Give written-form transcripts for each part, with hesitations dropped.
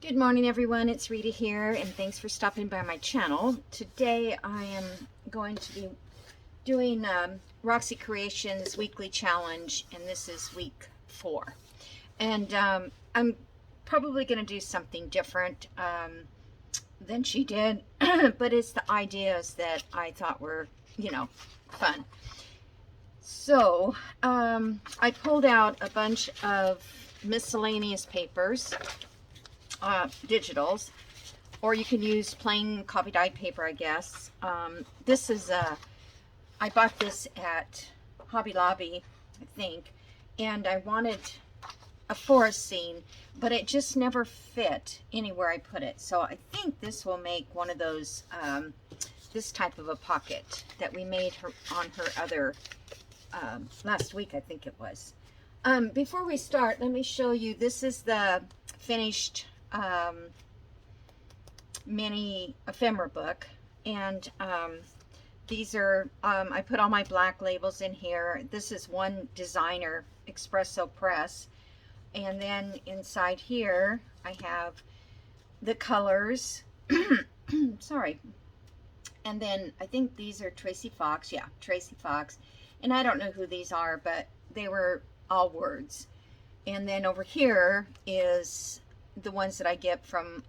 Good morning, everyone. It's Rita here, and thanks for stopping by my channel. Today I am going to be doing Roxy Creations weekly challenge, and this is week 4. And I'm probably going to do something different than she did, but it's the ideas that I thought were, fun. So I pulled out a bunch of miscellaneous papers, digitals, or you can use plain copy dyed paper, I guess. This is I bought this at Hobby Lobby, I think, and I wanted a forest scene, but it just never fit anywhere I put it. So I think this will make one of those, this type of a pocket that we made on her other, last week, I think it was. Before we start, let me show you, this is the finished mini ephemera book, and these are I put all my black labels in here. This is one designer espresso press, and then inside here I have the colors. Sorry. And then I think these are Tracy Fox. Yeah, Tracy Fox. And I don't know who these are, but they were all words. And then over here is the ones that I get from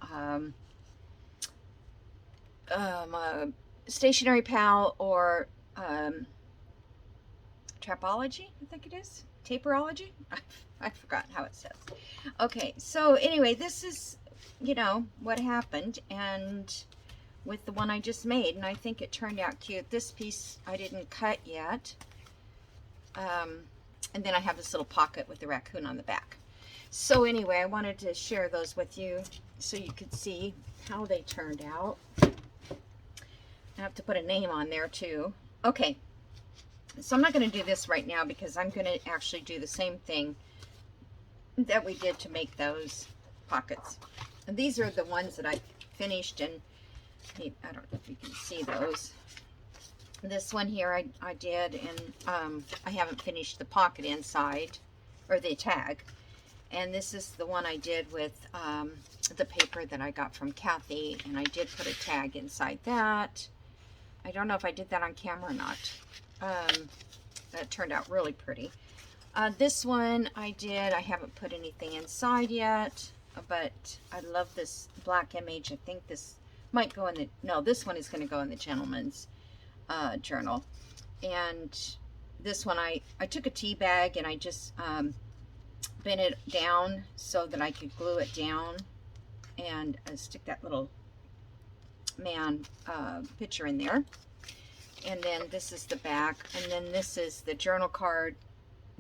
Stationery Pal or Trapology, I think it is. Taperology? I forgot how it says. Okay, so anyway, this is, what happened, and with the one I just made, and I think it turned out cute. This piece I didn't cut yet. And then I have this little pocket with the raccoon on the back. So anyway, I wanted to share those with you so you could see how they turned out. I have to put a name on there too. Okay, so I'm not going to do this right now because I'm going to actually do the same thing that we did to make those pockets. And these are the ones that I finished, and I don't know if you can see those. This one here I did, and I haven't finished the pocket inside, or the tag. And this is the one I did with the paper that I got from Kathy, and I did put a tag inside that. I don't know if I did that on camera or not. That turned out really pretty. This one I haven't put anything inside yet, but I love this black image. I think this might go in the, no, this one is going to go in the gentleman's journal. And this one I took a tea bag and I just bent it down so that I could glue it down and stick that little man picture in there. And then this is the back, and then this is the journal card,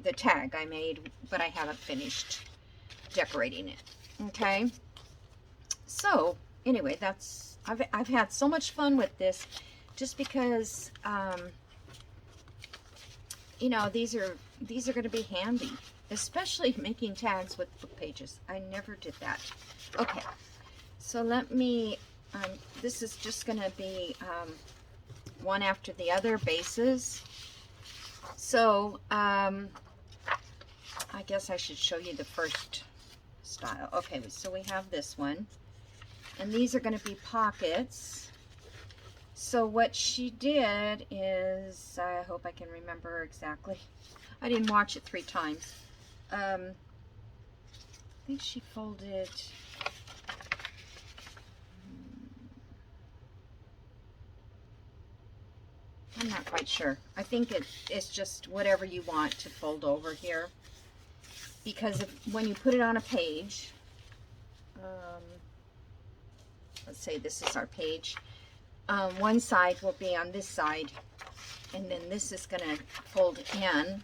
the tag I made, but I haven't finished decorating it. Okay, so anyway, that's I've had so much fun with this, just because these are going to be handy, especially making tags with book pages. I never did that. Okay, so let me this is just going to be one after the other bases. So I guess I should show you the first style. Okay, so we have this one, and these are going to be pockets. So what she did is, I hope I can remember exactly. I didn't watch it 3 times. I think she folded, I'm not quite sure. I think it's just whatever you want to fold over here. Because when you put it on a page, let's say this is our page, one side will be on this side, and then this is going to fold in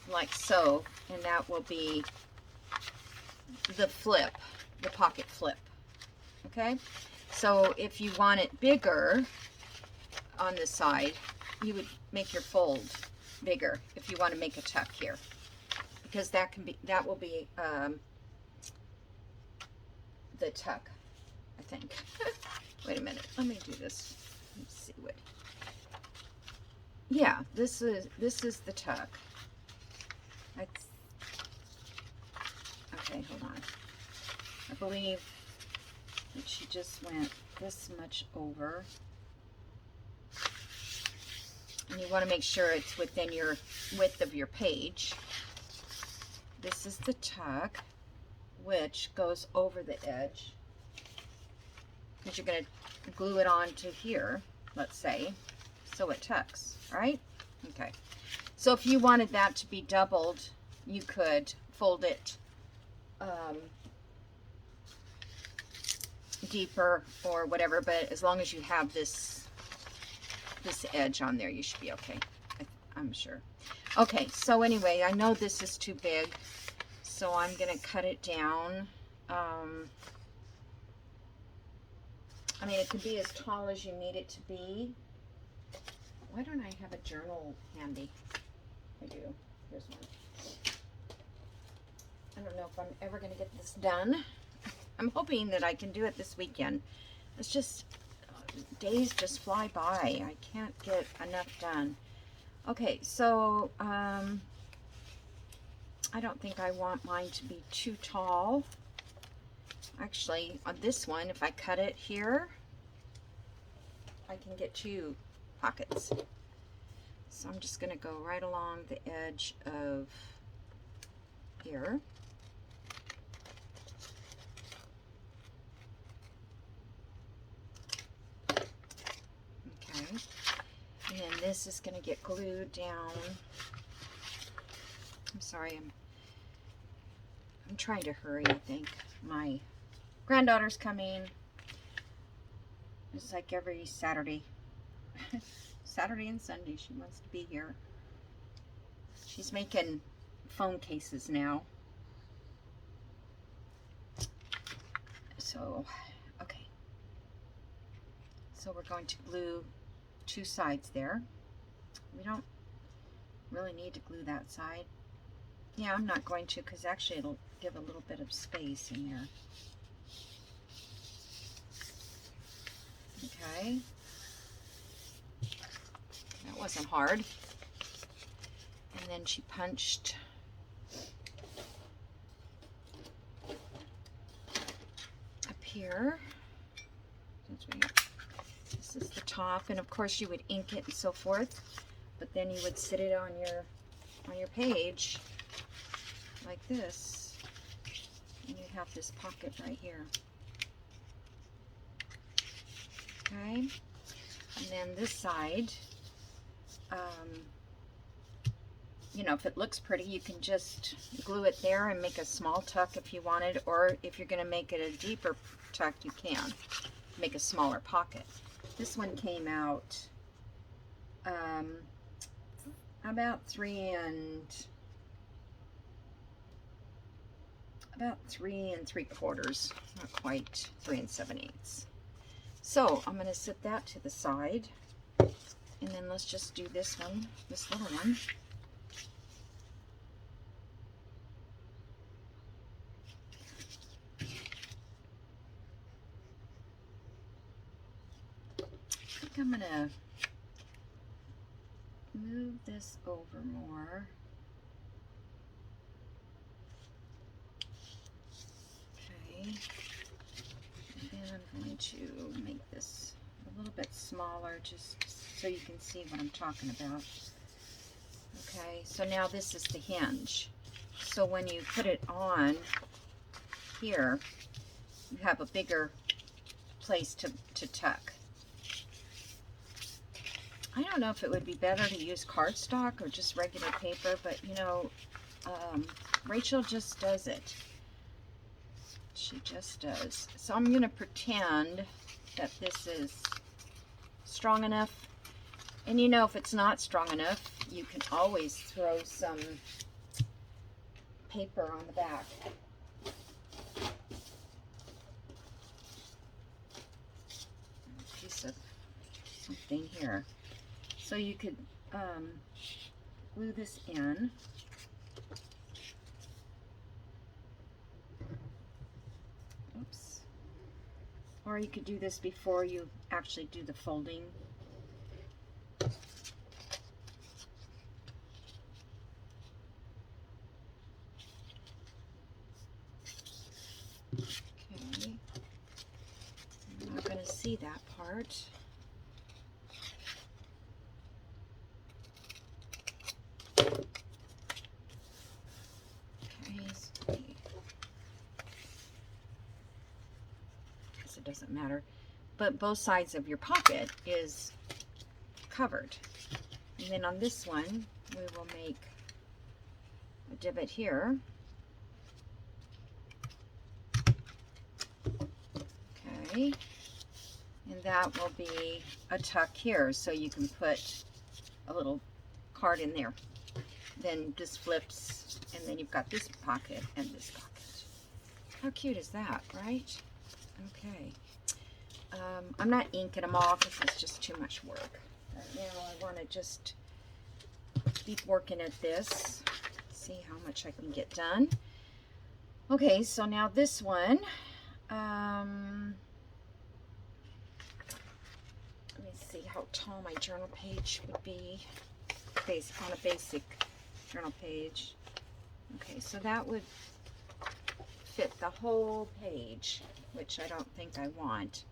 like so, and that will be the flip, the pocket flip. Okay, so if you want it bigger on the side, you would make your fold bigger if you want to make a tuck here, because that will be the tuck, I think. Wait a minute, let me do this. Let's see what. Yeah, this is the tuck. Okay, hold on. I believe that she just went this much over. And you want to make sure it's within your width of your page. This is the tuck, which goes over the edge, because you're going to glue it onto here, let's say, so it tucks, right? Okay. So if you wanted that to be doubled, you could fold it deeper or whatever, but as long as you have this edge on there, you should be okay. I'm sure. Okay, so anyway, I know this is too big, so I'm gonna cut it down. I mean, it could be as tall as you need it to be. Why don't I have a journal handy? I do. Here's one. I don't know if I'm ever gonna get this done. I'm hoping that I can do it this weekend. It's just, days just fly by. I can't get enough done. Okay, so I don't think I want mine to be too tall. Actually, on this one, if I cut it here, I can get 2 pockets. So I'm just gonna go right along the edge of here. Okay, and then this is going to get glued down. I'm sorry, I'm trying to hurry, I think. My granddaughter's coming. It's like every Saturday. Saturday and Sunday she wants to be here. She's making phone cases now. So, okay. So we're going to glue 2 sides there. We don't really need to glue that side. Yeah, I'm not going to, because actually it'll give a little bit of space in there. Okay. That wasn't hard. And then she punched up here. This is the top, and of course you would ink it and so forth, but then you would sit it on your page like this, and you have this pocket right here. Okay, and then this side, you know, if it looks pretty, you can just glue it there and make a small tuck if you wanted, or if you're going to make it a deeper tuck, you can make a smaller pocket. This one came out about 3 3/4, not quite 3 7/8. So I'm going to set that to the side, and then let's just do this one, this little one. I think I'm going to move this over more. Okay. And then I'm going to make this a little bit smaller just so you can see what I'm talking about. Okay, so now this is the hinge. So when you put it on here, you have a bigger place to tuck. I don't know if it would be better to use cardstock or just regular paper, but you know, Rachel just does it. She just does. So I'm going to pretend that this is strong enough. And you know, if it's not strong enough, you can always throw some paper on the back. A piece of something here. So you could glue this in. Oops. Or you could do this before you actually do the folding. see that part. Okay, so I guess it doesn't matter. But both sides of your pocket is covered. And then on this one, we will make a divot here. Okay. And that will be a tuck here, so you can put a little card in there. Then this flips, and then you've got this pocket and this pocket. How cute is that, right? Okay. I'm not inking them all because it's just too much work. Right now I want to just keep working at this, see how much I can get done. Okay, so now this one, let me see how tall my journal page would be on a basic journal page. Okay, so that would fit the whole page, which I don't think I want.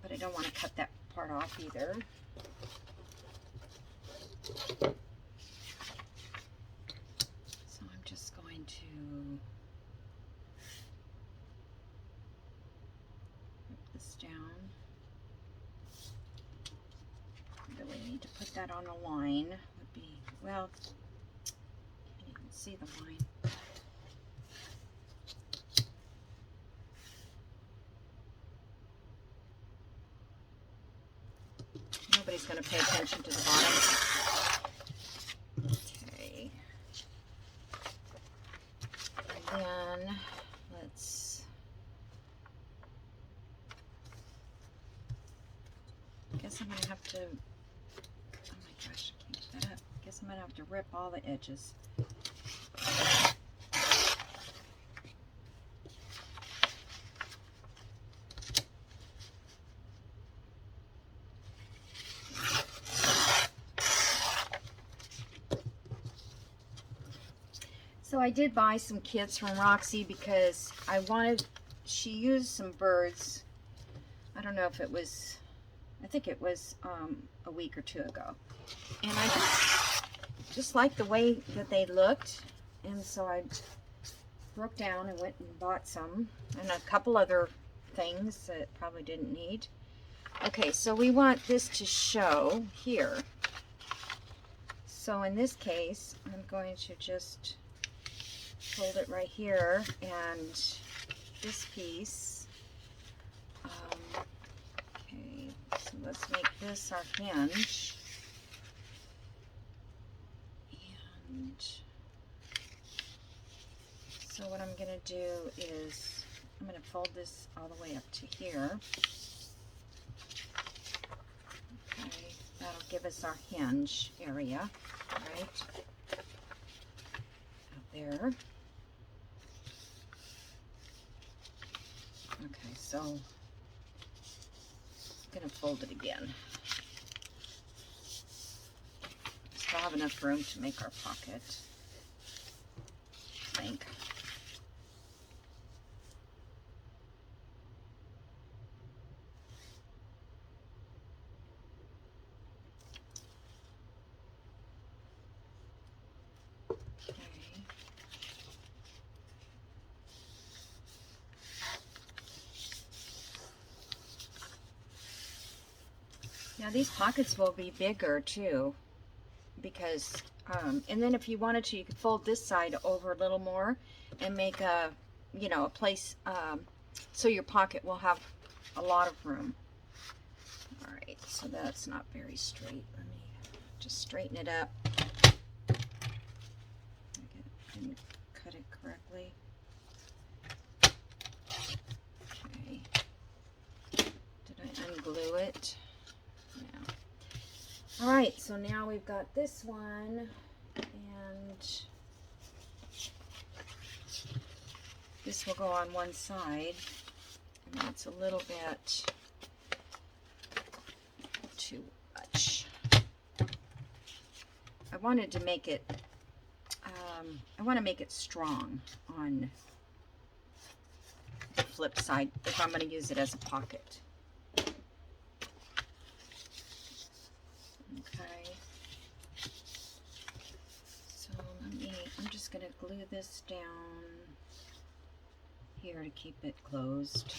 But I don't want to cut that part off either. So I'm just going to rip this down. Really need to put that on a line. Would be, well, you can see the line. Nobody's going to pay attention to the bottom. Okay. And then let's, I guess I'm going to have to, oh my gosh, I can't get that up. I guess I'm going to have to rip all the edges. So I did buy some kits from Roxy because I wanted, she used some birds. I don't know if it was, I think it was a week or two ago. And I just liked the way that they looked. And so I broke down and went and bought some and a couple other things that probably didn't need. Okay, so we want this to show here. So in this case, I'm going to just fold it right here, and this piece, okay, so let's make this our hinge, and so what I'm going to do is I'm going to fold this all the way up to here. Okay, that'll give us our hinge area, right, out there. Okay, so I'm going to fold it again. Still have enough room to make our pocket, I think. Now these pockets will be bigger too, because, and then if you wanted to, you could fold this side over a little more and make a, you know, a place, so your pocket will have a lot of room. All right, so that's not very straight. Let me just straighten it up. I didn't cut it correctly. Okay. Did I unglue it? All right, so now we've got this one, and this will go on one side, and it's a little bit too much. I wanted to make it, I want to make it strong on the flip side if I'm going to use it as a pocket. Okay. So I'm just going to glue this down here to keep it closed.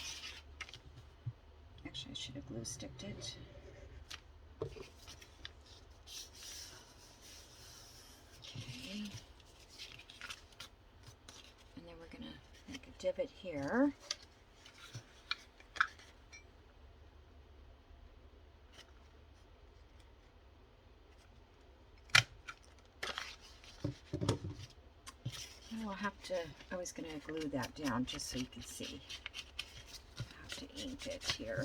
Actually, I should have glue sticked it. Okay. And then we're going to make a divot here. I'll have to, I was going to glue that down just so you can see. I have to ink it here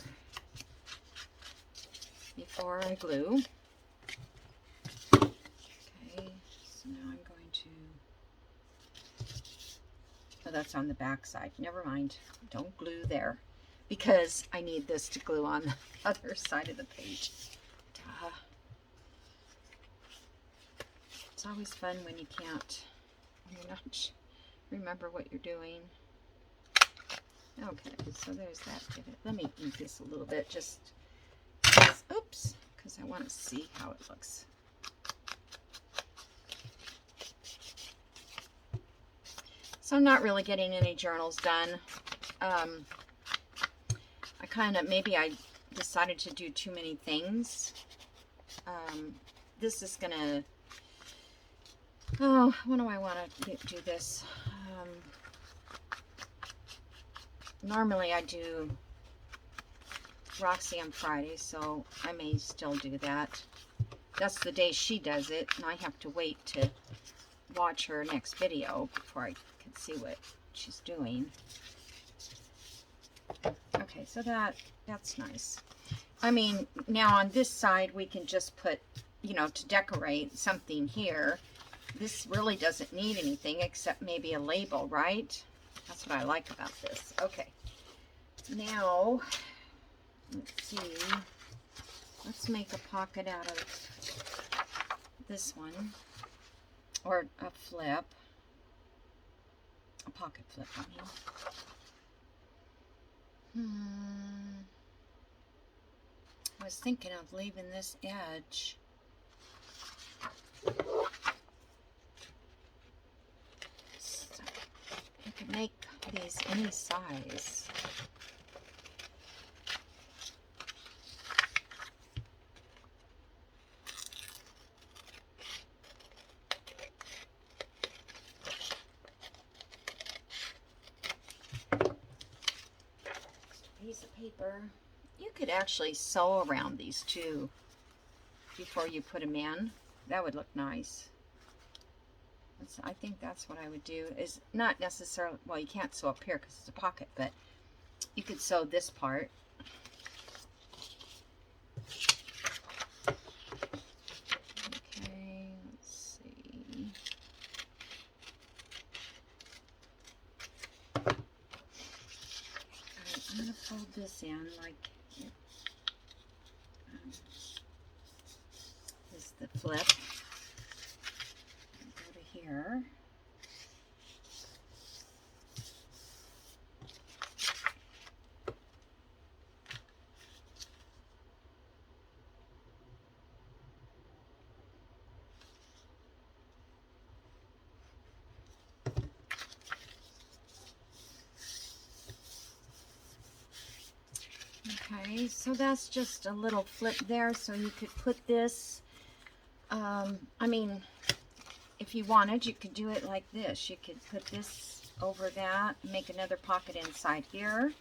before I glue. Okay, so now I'm going to, oh, that's on the back side. Never mind, don't glue there because I need this to glue on the other side of the page. Duh. It's always fun when you can't. You're not remember what you're doing. Okay, so there's that. Let me ink this a little bit, just oops, because I want to see how it looks. So I'm not really getting any journals done. I kind of, maybe I decided to do too many things. This is gonna, oh, when do I want to do this? Normally I do Roxy on Friday, so I may still do that. That's the day she does it, and I have to wait to watch her next video before I can see what she's doing. Okay, so that's nice. I mean, now on this side we can just put, you know, to decorate something here. This really doesn't need anything except maybe a label, right? That's what I like about this. Okay, now let's see. Let's make a pocket out of this one, or a flip, a pocket flip. I mean, I was thinking of leaving this edge. So you can make these any size. Piece of paper. You could actually sew around these too before you put them in. That would look nice. I think that's what I would do. Is not necessarily, well, you can't sew up here because it's a pocket, but you could sew this part. Okay, let's see. I'm going to fold this in like this is the flip. Go to here. Okay, so that's just a little flip there, so you could put this, I mean, if you wanted, you could do it like this. You could put this over that, make another pocket inside here.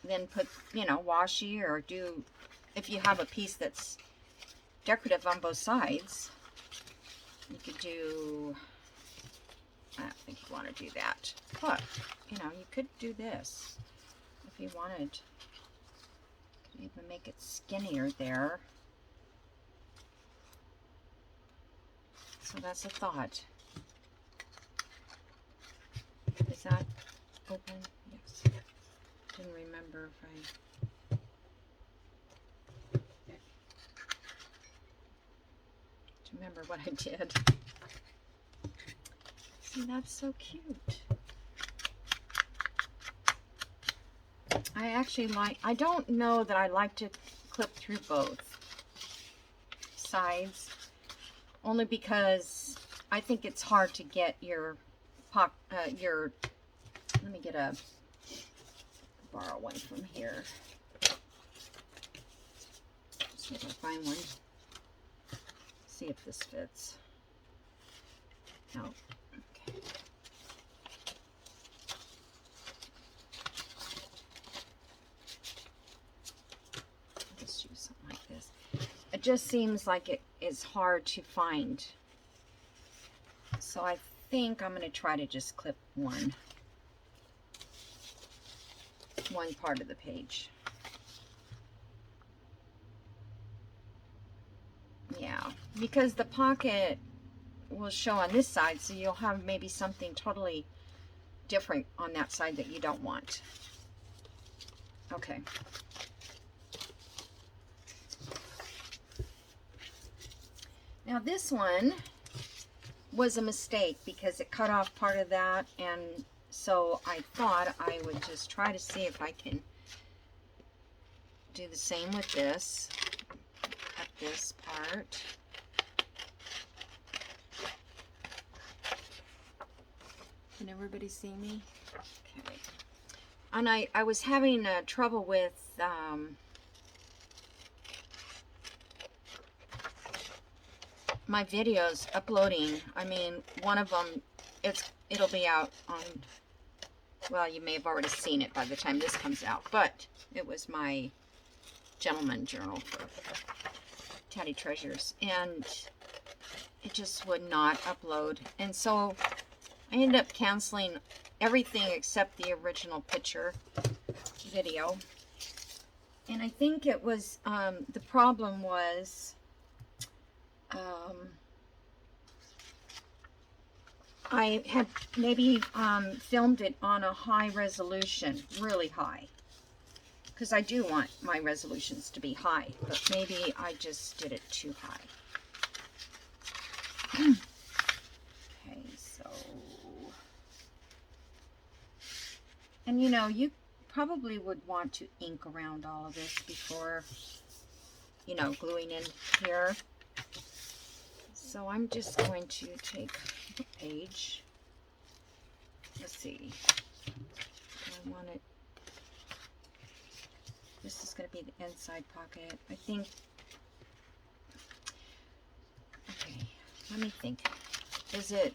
Then put, you know, washi, or do, if you have a piece that's decorative on both sides, you could do, I don't think you want to do that, but, you know, you could do this if you wanted. You could even make it skinnier there. So that's a thought. Is that open? Yes. Didn't remember if I... To remember what I did. And that's so cute. I actually like, I don't know that I like to clip through both sides, only because I think it's hard to get your let me borrow one from here. See if I find one. See if this fits. No. Okay. Just use something like this. It just seems like it is hard to find. So I think I'm going to try to just clip one part of the page. Yeah, because the pocket will show on this side, so you'll have maybe something totally different on that side that you don't want. Okay. Now this one was a mistake because it cut off part of that, and so I thought I would just try to see if I can do the same with this. Cut this part. Can everybody see me? Okay. And I was having trouble with my videos uploading. I mean, one of them, it'll be out on, well, you may have already seen it by the time this comes out, but it was my gentleman journal for Teddy Treasures, and it just would not upload. And so I ended up canceling everything except the original picture video. And I think it was, the problem was, I had maybe filmed it on a high resolution, really high, because I do want my resolutions to be high, but maybe I just did it too high. Okay, so, and you know, you probably would want to ink around all of this before, you know, gluing in here. So I'm just going to take a page. Let's see. I want it. This is going to be the inside pocket. I think. Okay, let me think. Is it?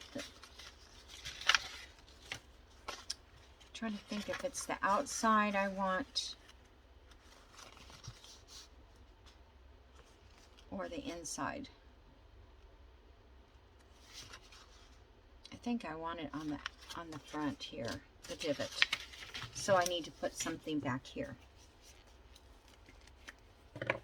Trying to think if it's the outside I want or the inside. I think I want it on the front here, the divot. So I need to put something back here. I have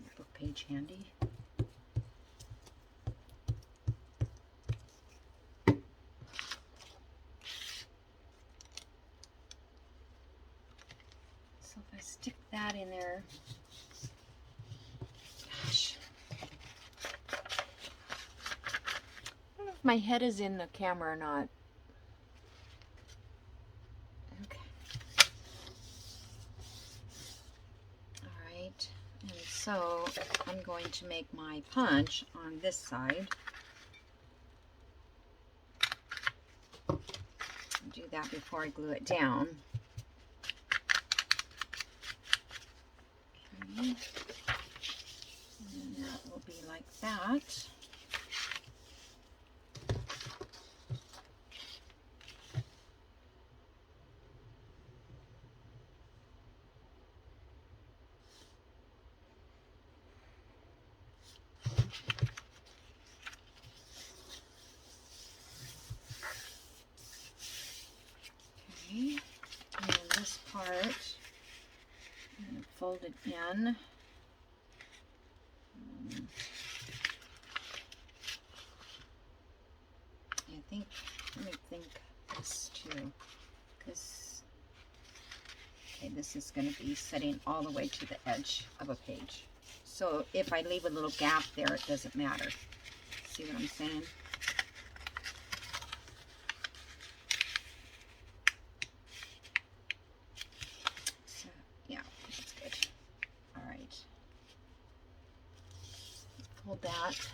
a book page handy. So if I stick that in there, gosh, I don't know if my head is in the camera or not. Okay. All right, and so I'm going to make my punch on this side. Do that before I glue it down. Okay. And that will be like that. Okay, and then this part, I'm going to fold it in. I think, let me think this too, because, okay, this is going to be setting all the way to the edge of a page. So if I leave a little gap there, it doesn't matter. See what I'm saying? So, yeah, that's good. All right. Fold that.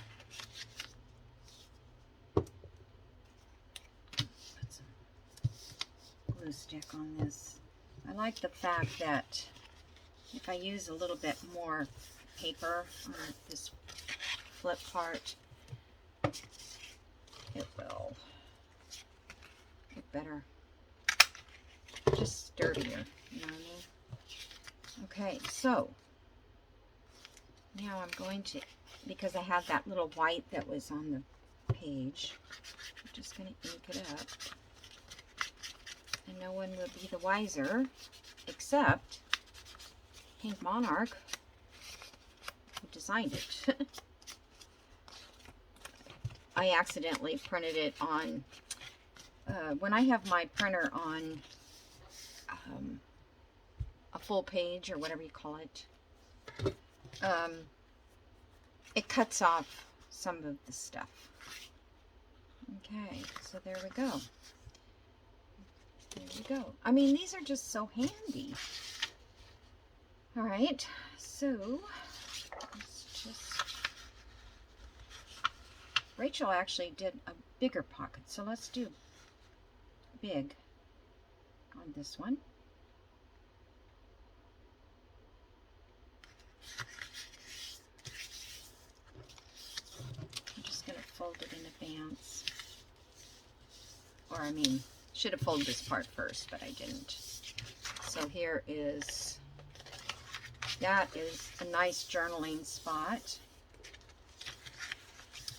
Put some glue stick on this. I like the fact that if I use a little bit more paper on this flip part, it will get better, just sturdier, you know what I mean? Okay, so now I'm going to, because I have that little white that was on the page, I'm just going to ink it up. And no one will be the wiser except Pink Monarch, who designed it. I accidentally printed it on, when I have my printer on a full page or whatever you call it, it cuts off some of the stuff. Okay, so there we go. There we go. I mean, these are just so handy. All right, so let's just... Rachel actually did a bigger pocket, so let's do big on this one. I'm just going to fold it in advance. Or I mean, should have folded this part first, but I didn't. So here is, that is a nice journaling spot.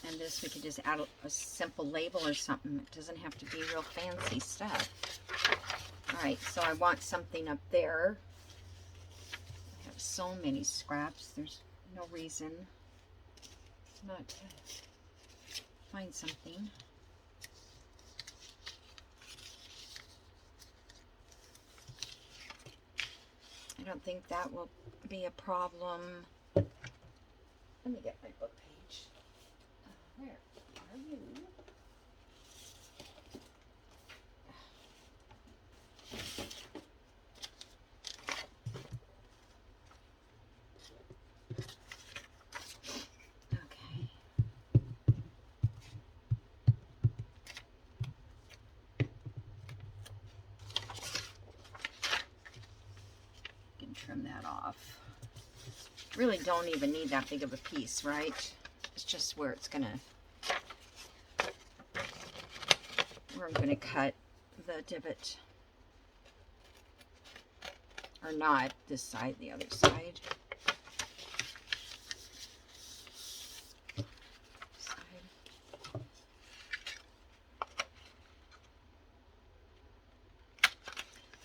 And this, we could just add a simple label or something. It doesn't have to be real fancy stuff. All right, so I want something up there. I have so many scraps. There's no reason not to find something. I don't think that will be a problem. Let me get my book page. Where are you? Okay. You can trim that off. Really don't even need that big of a piece, right? It's just where it's gonna, where I'm gonna cut the divot. Or not this side, the other side.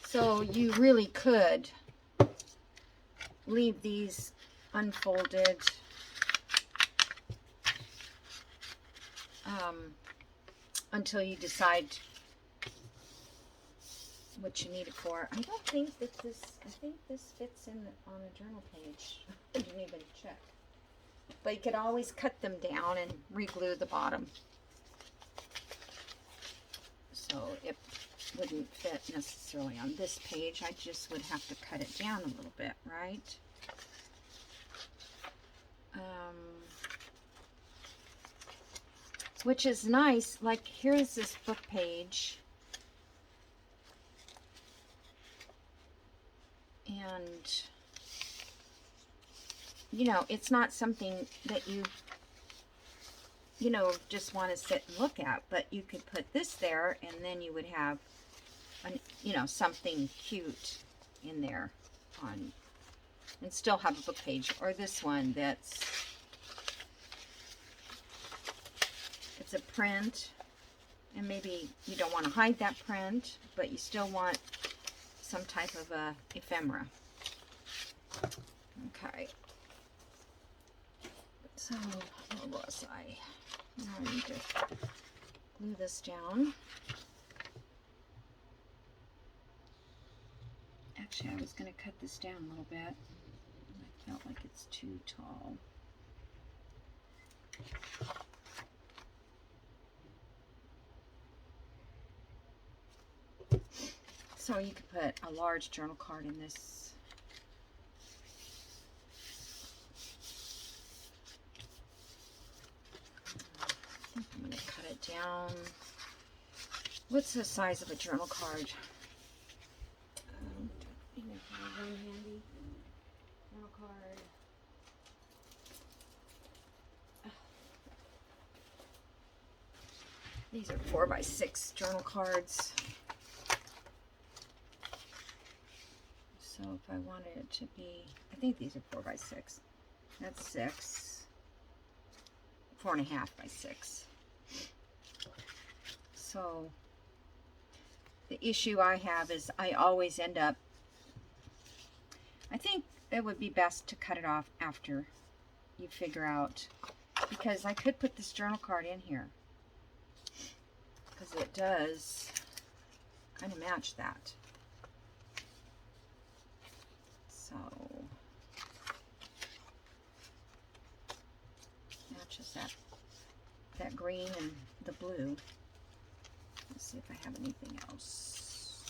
So you really could leave these unfolded until you decide what you need it for. I don't think that this, I think this fits in on a journal page. I didn't even check. But you could always cut them down and re-glue the bottom. So it wouldn't fit necessarily on this page. I just would have to cut it down a little bit, right? Which is nice. Like, here's this book page. And, you know, it's not something that you know, just want to sit and look at. But you could put this there, and then you would have, you know, something cute in there on, and still have a book page. Or this one that's, it's a print, and maybe you don't want to hide that print, but you still want some type of a ephemera. Okay. So, where was I? Now I need to glue this down. Actually, I was going to cut this down a little bit, like felt like it's too tall. So you could put a large journal card in this. I think I'm going to cut it down. What's the size of a journal card? You know, one handy journal card. These are 4x6 journal cards. So if I wanted it to be, I think these are 4x6. That's 6. 4.5 by 6. So the issue I have is I always end up, I think it would be best to cut it off after you figure out, because I could put this journal card in here because it does kind of match that. So matches that green and the blue. Let's see if I have anything else.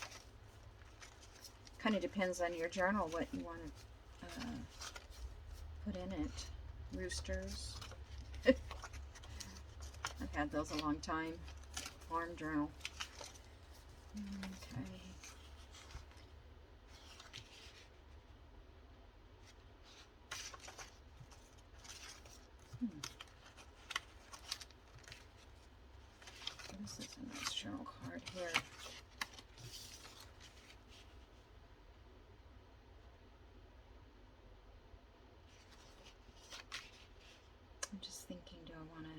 Kind of depends on your journal what you want to put in it. Roosters. I've had those a long time. Farm journal. Okay. This is a nice journal card here. I'm just thinking, do I want to...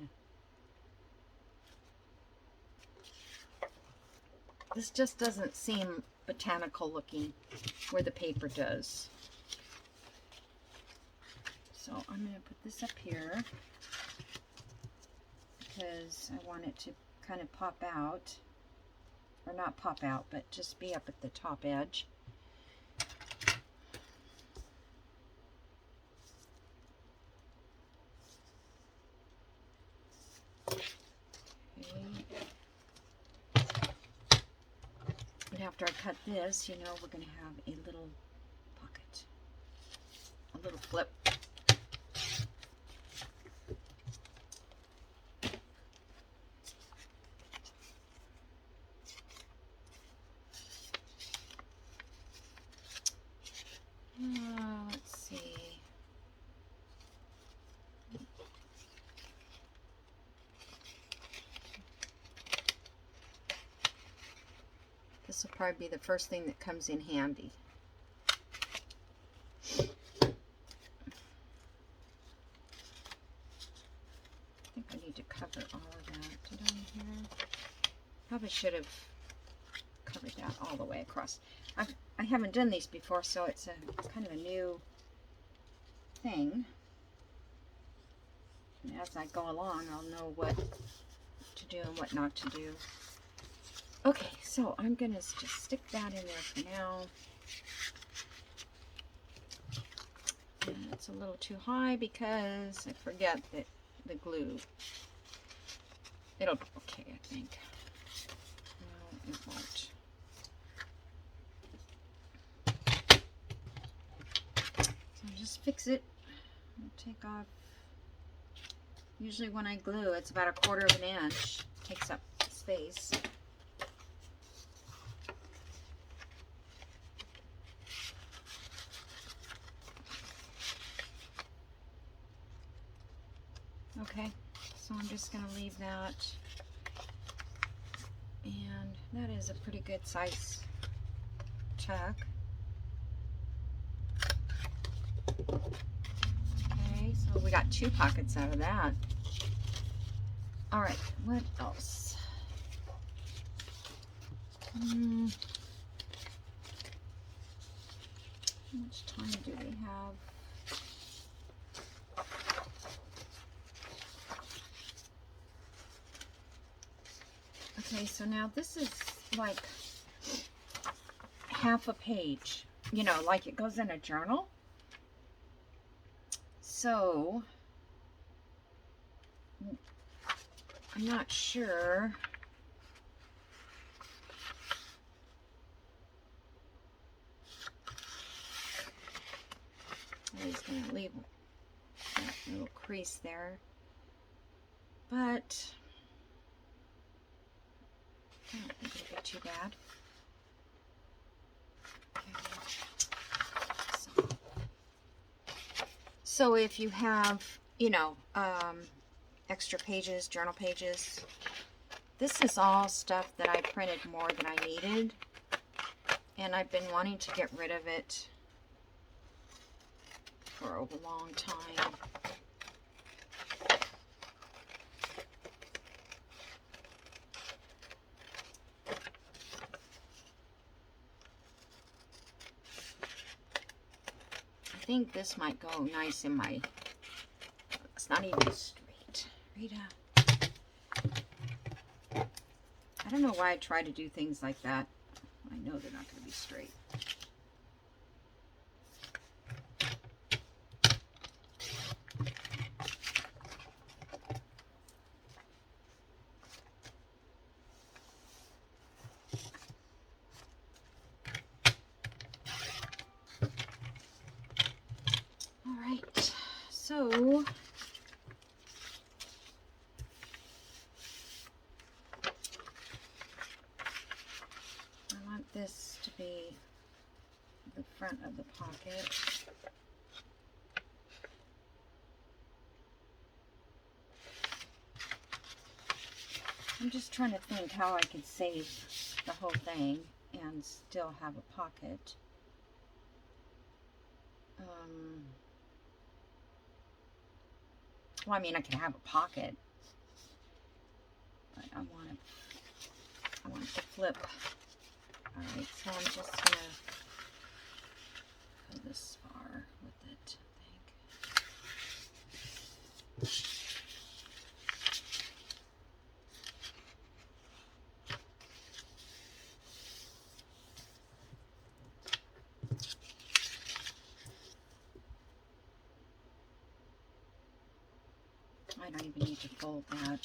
This just doesn't seem botanical looking where the paper does. So I'm going to put this up here because I want it to kind of pop out, or not pop out, but just be up at the top edge. Okay. And after I cut this, you know, we're going to have a little pocket, a little flip. Let's see. This will probably be the first thing that comes in handy. I think I need to cover all of that. Did I here? Probably should have covered that all the way across. I haven't done these before, so it's kind of a new thing. And as I go along, I'll know what to do and what not to do. Okay, so I'm going to just stick that in there for now. And it's a little too high because I forget that the glue. It'll be okay, I think. No, it won't. So just fix it. I'll take off. Usually when I glue, it's about 1/4 of an inch. Takes up space. Okay, so I'm just going to leave that. And that is a pretty good size tuck. Okay, so we got 2 pockets out of that. All right, what else? How much time do we have? Okay, so now this is like half a page, you know, like it goes in a journal. So I'm not sure. He's going to leave that little crease there, but I don't think it'll be too bad. Okay. So if you have, you know, extra pages, journal pages, this is all stuff that I printed more than I needed, and I've been wanting to get rid of it for a long time. I think this might go nice in my, it's not even straight. Rita. I don't know why I try to do things like that. I know they're not going to be straight. So I want this to be the front of the pocket. I'm just trying to think how I could save the whole thing and still have a pocket. Well, I mean, I can have a pocket, but I want it to flip. All right, so I'm just gonna go this far with it, I think. I don't even need to fold that.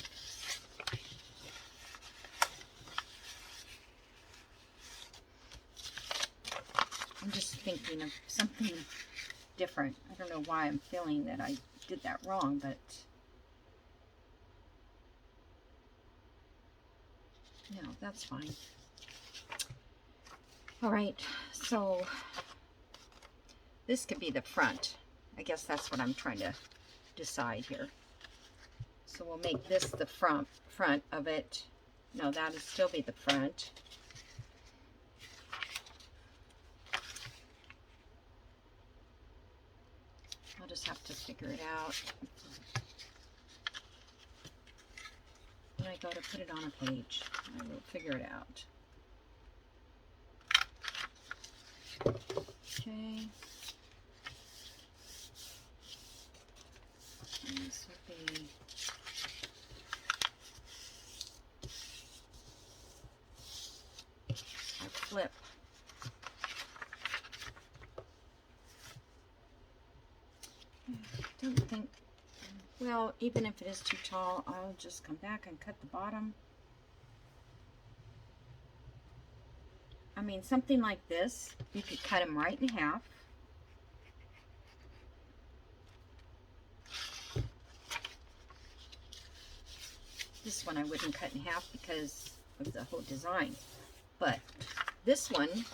I'm just thinking of something different. I don't know why I'm feeling that I did that wrong, but no, that's fine. All right, so this could be the front. I guess that's what I'm trying to decide here. So we'll make this the front of it. No, that'll still be the front. I'll just have to figure it out. When I go to put it on a page, I will figure it out. Okay. And this will be a flip. I don't think, well, even if it is too tall, I'll just come back and cut the bottom. I mean, something like this, you could cut them right in half. This one I wouldn't cut in half because of the whole design. But this one,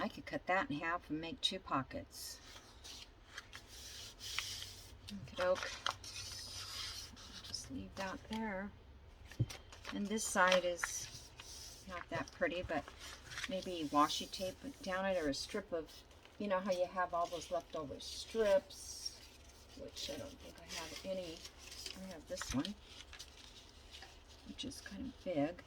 I could cut that in half and make 2 pockets. Okey-doke. Just leave that there. And this side is not that pretty, but maybe washi tape down it, or a strip of, you know how you have all those leftover strips, which I don't think I have any. I have this one, which is kind of big.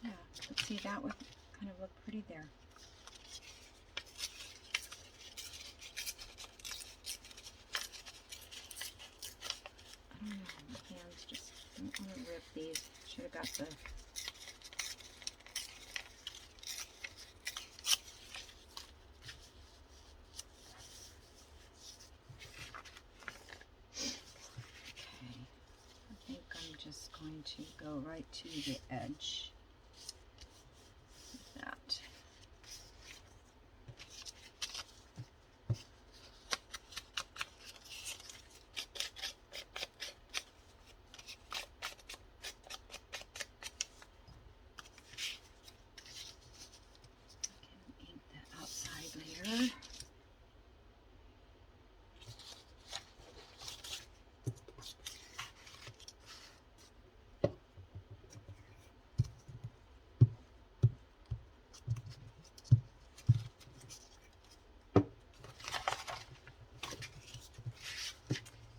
Yeah, let's see, that would kind of look pretty there. I don't know, my hands just don't want to rip these. Should have got the go right to the edge. Like that. I can ink that outside later.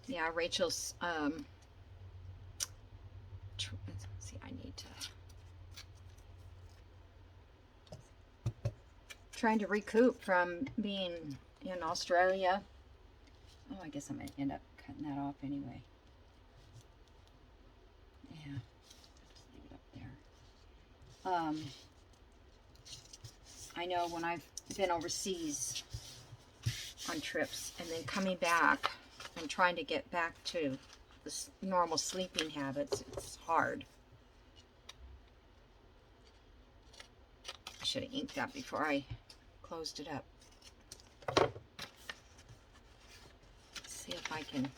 Yeah, Rachel's, see, I need to, trying to recoup from being in Australia. Oh, I guess I'm going to end up cutting that off anyway. Yeah, just leave it up there. I know when I've been overseas on trips and then coming back and trying to get back to the normal sleeping habits, it's hard. I should have inked that before I closed it up. Let's see if I can.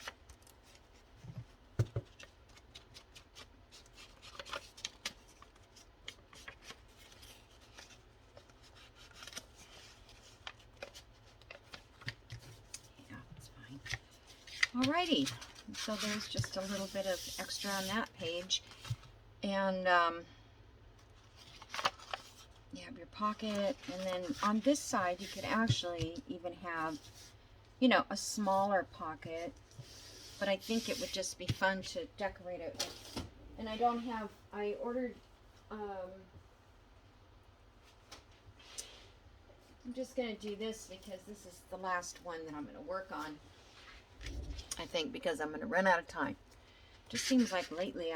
Yeah, that's fine. Alrighty. So there's just a little bit of extra on that page. And you have your pocket, and then on this side you could actually even have, you know, a smaller pocket, but I think it would just be fun to decorate it with. And I don't have, I ordered, I'm just going to do this because this is the last one that I'm going to work on, I think, because I'm going to run out of time. Just seems like lately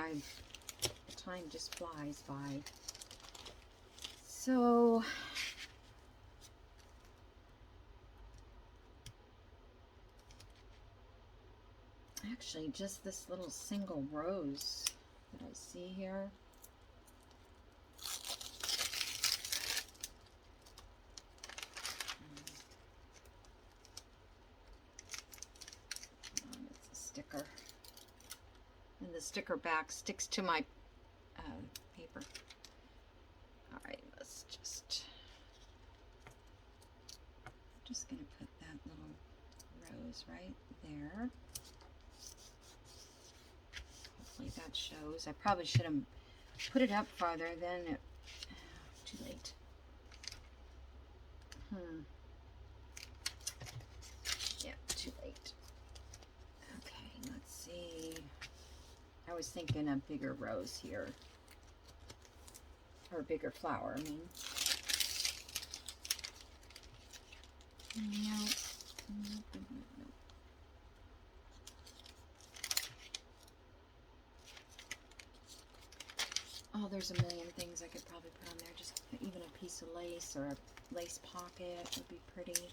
the time just flies by. So actually just this little single rose that I see here. It's a sticker. And the sticker back sticks to my paper. All right, let's just gonna put that little rose right there. Hopefully that shows. I probably should have put it up farther, then it, too late. Yeah, too late. Okay, let's see. I was thinking a bigger rose here. Or a bigger flower, I mean. No. Oh, there's a million things I could probably put on there. Just even a piece of lace or a lace pocket would be pretty.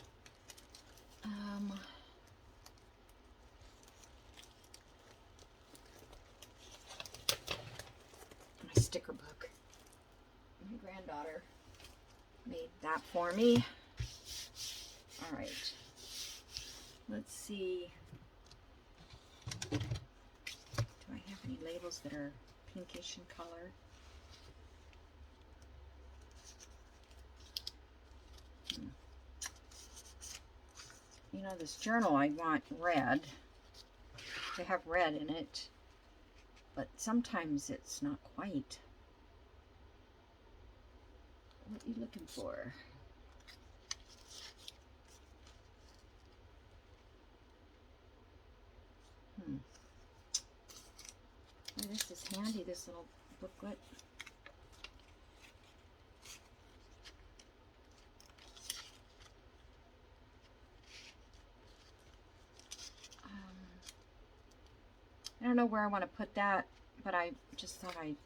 My sticker book. My granddaughter made that for me. All right. Let's see. Do I have any labels that are pinkish in color? You know, this journal, I want red. They have red in it, but sometimes it's not quite. What are you looking for? Oh, this is handy, this little booklet. I don't know where I want to put that, but I just thought I'd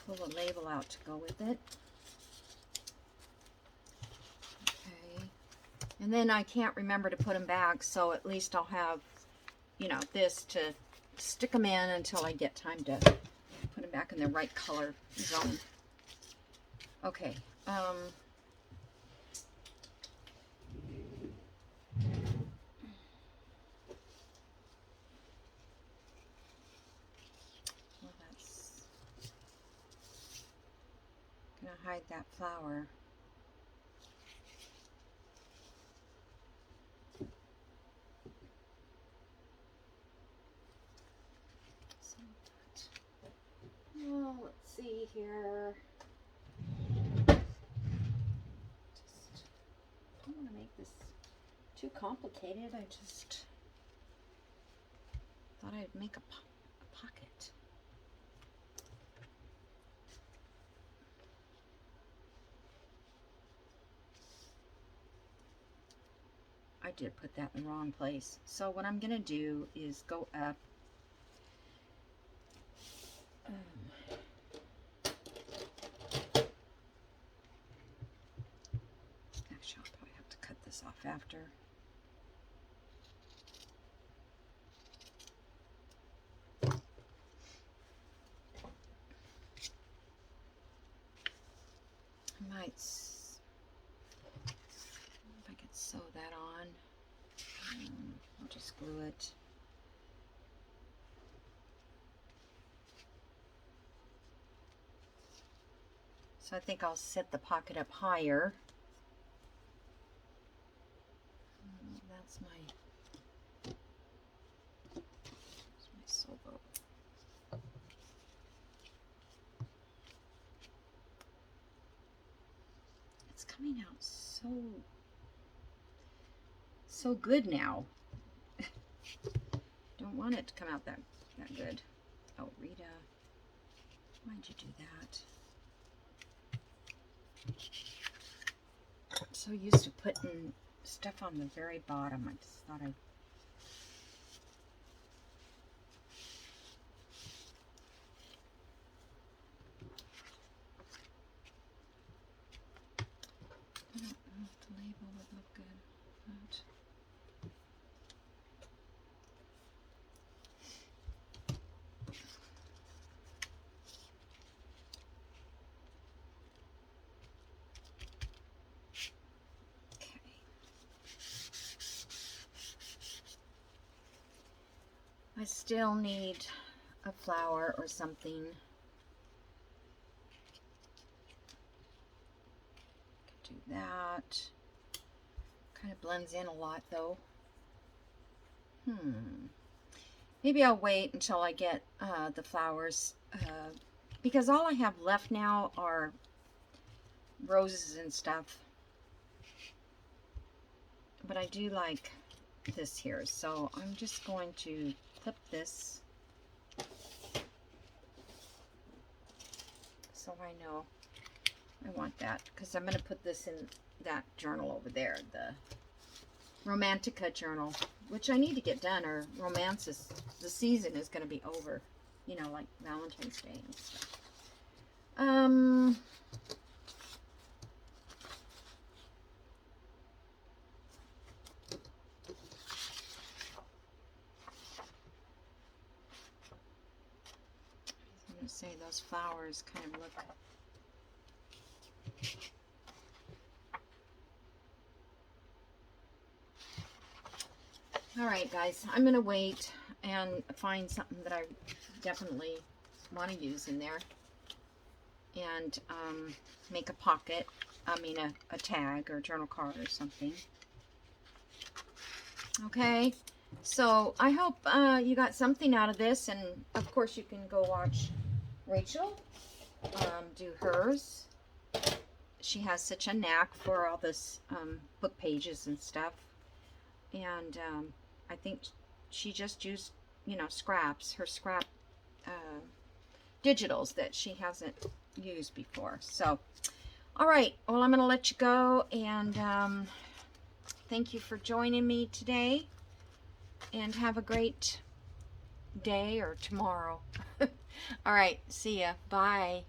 pull a label out to go with it. Okay. And then I can't remember to put them back, so at least I'll have, you know, this to stick them in until I get time to put them back in the right color zone. Okay. Well, that's gonna hide that flower. Well, let's see here. Just don't want to make this too complicated. I just thought I'd make a pocket. I did put that in the wrong place. So what I'm going to do is go up. Actually, I'll probably have to cut this off after. I might, if I could sew that on. I'll just glue it. So I think I'll set the pocket up higher. That's my solo. It's coming out so good now. Don't want it to come out that good. Oh, Rita, why'd you do that? I'm so used to putting stuff on the very bottom. I just thought I'd I don't know if the label would look good, but I still need a flower or something. Could do that. Kind of blends in a lot though. Maybe I'll wait until I get the flowers because all I have left now are roses and stuff. But I do like this here, so I'm just going to clip this so I know I want that, because I'm going to put this in that journal over there, the Romantica journal, which I need to get done, or the season is going to be over, you know, like Valentine's Day and stuff. Say those flowers kind of look all right, guys, I'm gonna wait and find something that I definitely want to use in there and make a pocket, I mean a tag or journal card or something. Okay, so I hope you got something out of this, and of course you can go watch Rachel do hers. She has such a knack for all this book pages and stuff, and I think she just used, you know, scraps, her scrap digitals that she hasn't used before. So all right, well, I'm gonna let you go, and thank you for joining me today, and have a great day or tomorrow. All right, see ya. Bye.